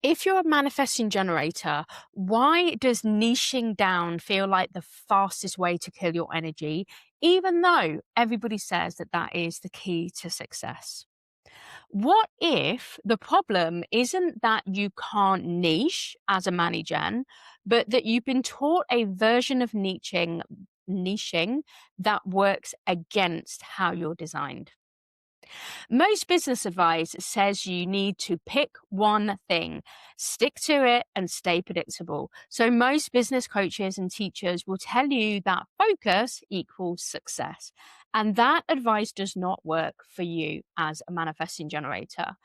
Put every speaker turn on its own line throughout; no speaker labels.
If you're a manifesting generator, why does niching down feel like the fastest way to kill your energy, even though everybody says that that is the key to success? What if the problem isn't that you can't niche as a manigen, but that you've been taught a version of niching that works against how you're designed? Most business advice says you need to pick one thing, stick to it, and stay predictable. So, most business coaches and teachers will tell you that focus equals success. And that advice does not work for you as a manifesting generator.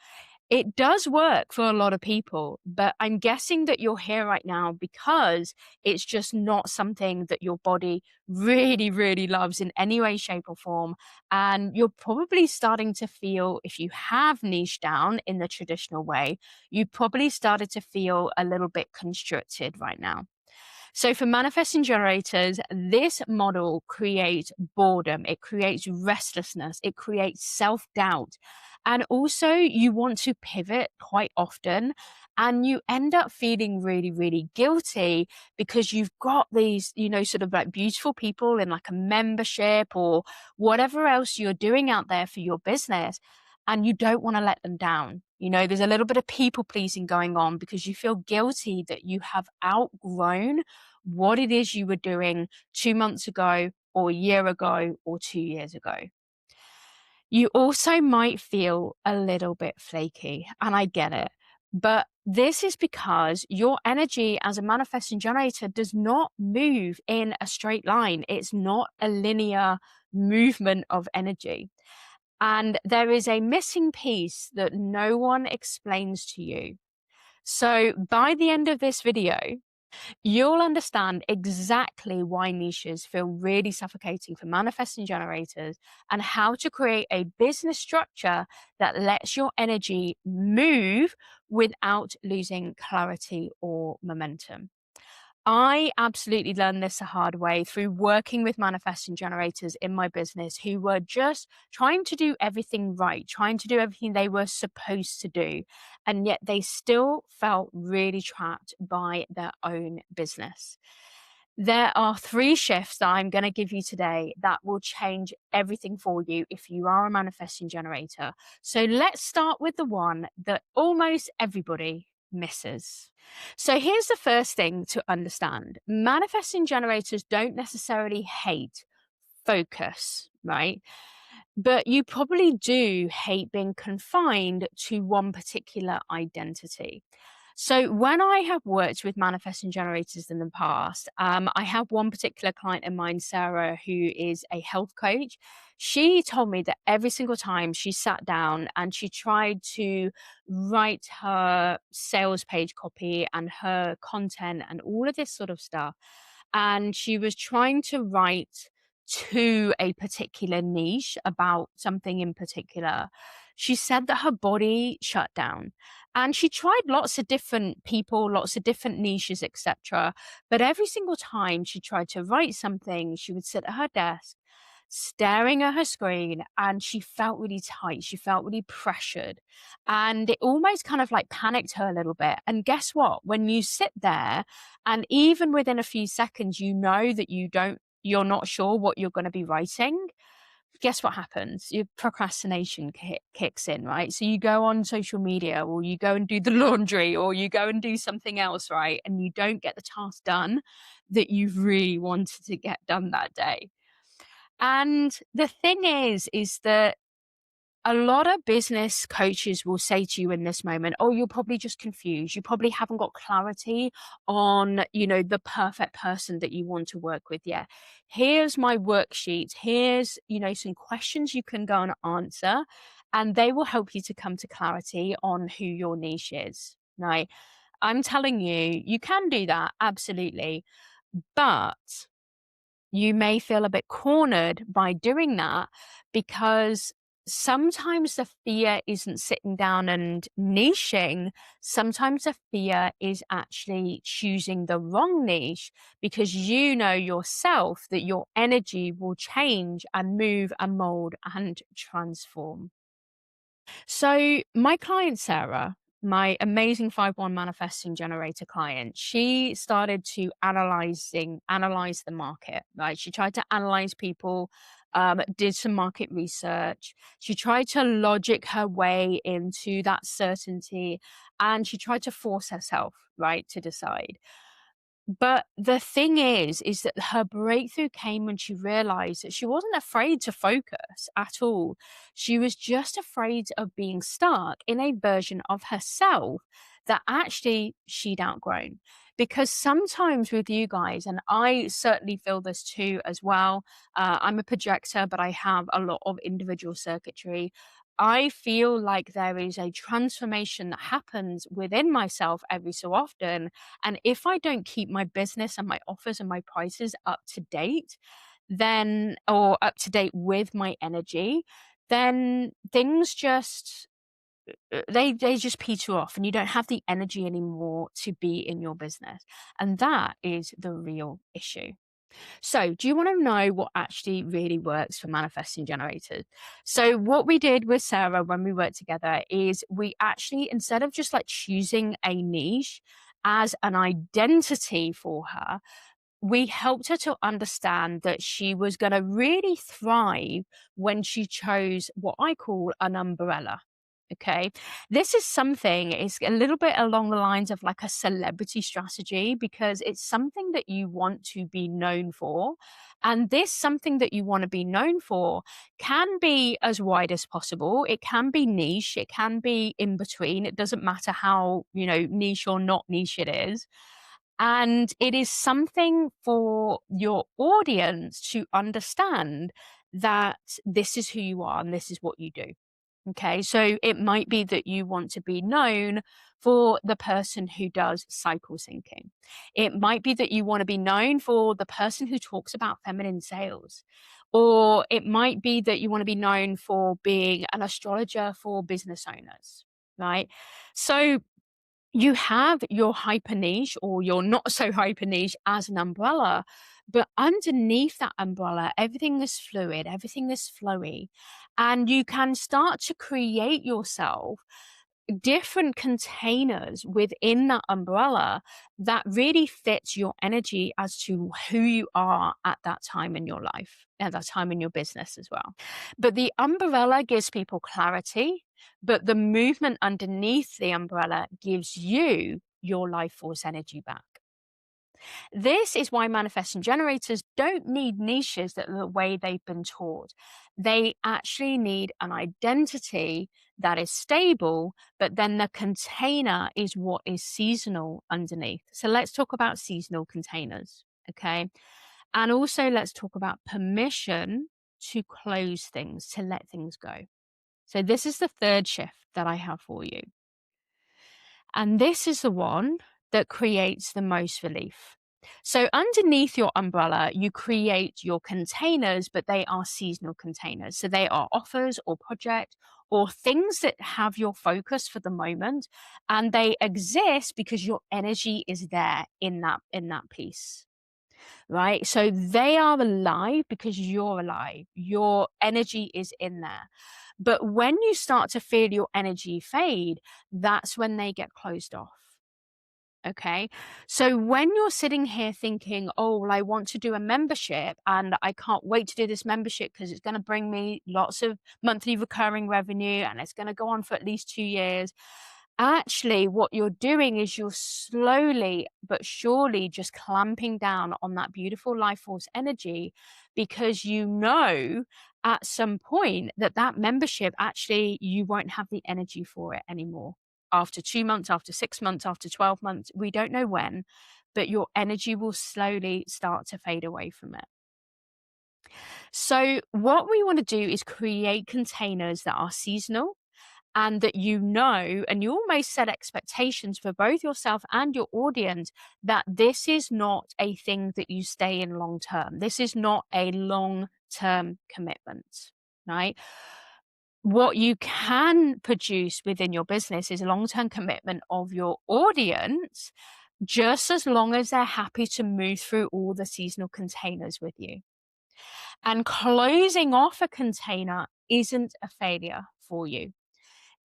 It does work for a lot of people, but I'm guessing that you're here right now because it's just not something that your body really, really loves in any way, shape, or form. And you're probably starting to feel, if you have niche down in the traditional way, you probably started to feel a little bit constricted right now. So for manifesting generators, this model creates boredom, it creates restlessness, it creates self-doubt. And also you want to pivot quite often and you end up feeling really, really guilty because you've got these, sort of like beautiful people in like a membership or whatever else you're doing out there for your business. And you don't want to let them down. There's a little bit of people pleasing going on because you feel guilty that you have outgrown what it is you were doing 2 months ago or a year ago or 2 years ago. You also might feel a little bit flaky, and I get it. But this is because your energy as a manifesting generator does not move in a straight line. It's not a linear movement of energy. And there is a missing piece that no one explains to you. So by the end of this video, you'll understand exactly why niches feel really suffocating for manifesting generators and how to create a business structure that lets your energy move without losing clarity or momentum. I absolutely learned this the hard way through working with manifesting generators in my business who were just trying to do everything right, trying to do everything they were supposed to do. And yet they still felt really trapped by their own business. There are three shifts that I'm going to give you today that will change everything for you if you are a manifesting generator. So let's start with the one that almost everybody misses. So here's the first thing to understand. Manifesting generators don't necessarily hate focus, right? But you probably do hate being confined to one particular identity. So when I have worked with manifesting generators in the past, I have one particular client in mind, Sarah, who is a health coach. She told me that every single time she sat down and she tried to write her sales page copy and her content and all of this sort of stuff, and she was trying to write to a particular niche about something in particular, she said that her body shut down. And she tried lots of different people, lots of different niches, etc. But every single time she tried to write something, she would sit at her desk, staring at her screen, and she felt really tight. She felt really pressured. And it almost kind of like panicked her a little bit. And guess what? When you sit there, and even within a few seconds, you know that you're not sure what you're going to be writing, guess what happens? Your procrastination kicks in, right? So you go on social media or you go and do the laundry or you go and do something else, right? And you don't get the task done that you really wanted to get done that day. And the thing is that a lot of business coaches will say to you in this moment, oh, you're probably just confused. You probably haven't got clarity on, the perfect person that you want to work with yet. Here's my worksheet. Here's, some questions you can go and answer, and they will help you to come to clarity on who your niche is. Now, I'm telling you, you can do that. Absolutely. But you may feel a bit cornered by doing that because sometimes the fear isn't sitting down and niching. Sometimes the fear is actually choosing the wrong niche because you know yourself that your energy will change and move and mold and transform. So, my client, Sarah, my amazing 5-1 manifesting generator client, she started to analyze the market, right? She tried to analyze people, did some market research. She tried to logic her way into that certainty, and she tried to force herself, right, to decide. But the thing is that her breakthrough came when she realized that she wasn't afraid to focus at all. She was just afraid of being stuck in a version of herself that actually she'd outgrown. Because sometimes with you guys, and I certainly feel this too as well, I'm a projector, but I have a lot of individual circuitry. I feel like there is a transformation that happens within myself every so often, and if I don't keep my business and my offers and my prices up to date, then or up to date with my energy, then things just they just peter off and you don't have the energy anymore to be in your business. And that is the real issue. So, do you want to know what actually really works for manifesting generators? So, what we did with Sarah when we worked together is we actually, instead of just like choosing a niche as an identity for her, we helped her to understand that she was going to really thrive when she chose what I call an umbrella. Okay. This is something, it's a little bit along the lines of like a celebrity strategy because it's something that you want to be known for. And this something that you want to be known for can be as wide as possible. It can be niche. It can be in between. It doesn't matter how, niche or not niche it is. And it is something for your audience to understand that this is who you are and this is what you do. Okay, so it might be that you want to be known for the person who does cycle syncing. It might be that you want to be known for the person who talks about feminine sales. Or it might be that you want to be known for being an astrologer for business owners, right? So you have your hyper niche or your not so hyper niche as an umbrella, but underneath that umbrella, everything is fluid, everything is flowy, and you can start to create yourself different containers within that umbrella that really fits your energy as to who you are at that time in your life, at that time in your business as well. But the umbrella gives people clarity, but the movement underneath the umbrella gives you your life force energy back. This is why manifesting generators don't need niches that are the way they've been taught. They actually need an identity that is stable, but then the container is what is seasonal underneath. So let's talk about seasonal containers. Okay. And also let's talk about permission to close things, to let things go. So this is the third shift that I have for you. And this is the one that creates the most relief. So, underneath your umbrella, you create your containers, but they are seasonal containers. So, they are offers or project or things that have your focus for the moment, and they exist because your energy is there in that piece. Right. So they are alive because you're alive. Your energy is in there. But when you start to feel your energy fade, that's when they get closed off. Okay. So when you're sitting here thinking, oh, well, I want to do a membership and I can't wait to do this membership because it's going to bring me lots of monthly recurring revenue and it's going to go on for at least 2 years. Actually, what you're doing is you're slowly but surely just clamping down on that beautiful life force energy because you know at some point that that membership actually you won't have the energy for it anymore. After 2 months, after 6 months, after 12 months, we don't know when, but your energy will slowly start to fade away from it. So, what we want to do is create containers that are seasonal and that and you almost set expectations for both yourself and your audience that this is not a thing that you stay in long term. This is not a long term commitment, right? What you can produce within your business is a long term commitment of your audience, just as long as they're happy to move through all the seasonal containers with you. And closing off a container isn't a failure for you.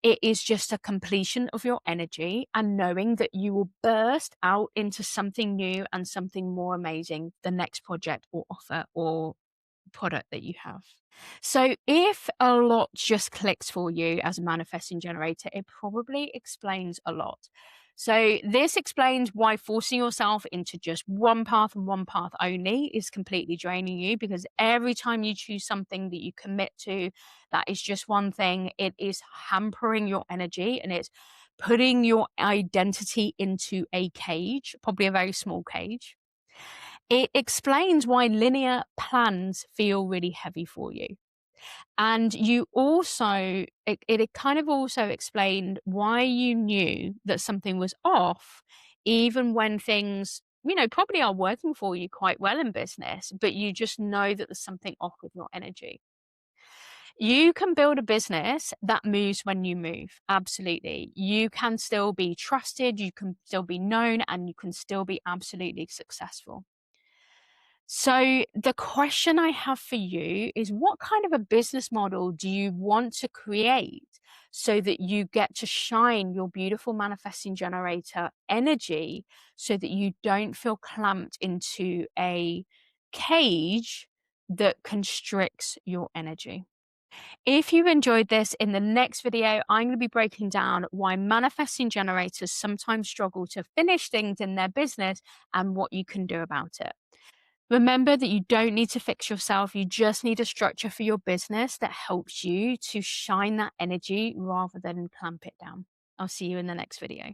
It is just a completion of your energy and knowing that you will burst out into something new and something more amazing, the next project or offer or product that you have. So, if a lot just clicks for you as a manifesting generator, it probably explains a lot. So, this explains why forcing yourself into just one path and one path only is completely draining you, because every time you choose something that you commit to that is just one thing, it is hampering your energy and it's putting your identity into a cage, probably a very small cage. It explains why linear plans feel really heavy for you. And you also, it kind of also explained why you knew that something was off, even when things, probably are working for you quite well in business, but you just know that there's something off with your energy. You can build a business that moves when you move. Absolutely. You can still be trusted, you can still be known, and you can still be absolutely successful. So, the question I have for you is, what kind of a business model do you want to create so that you get to shine your beautiful manifesting generator energy so that you don't feel clamped into a cage that constricts your energy? If you enjoyed this, in the next video, I'm going to be breaking down why manifesting generators sometimes struggle to finish things in their business and what you can do about it. Remember that you don't need to fix yourself. You just need a structure for your business that helps you to shine that energy rather than clamp it down. I'll see you in the next video.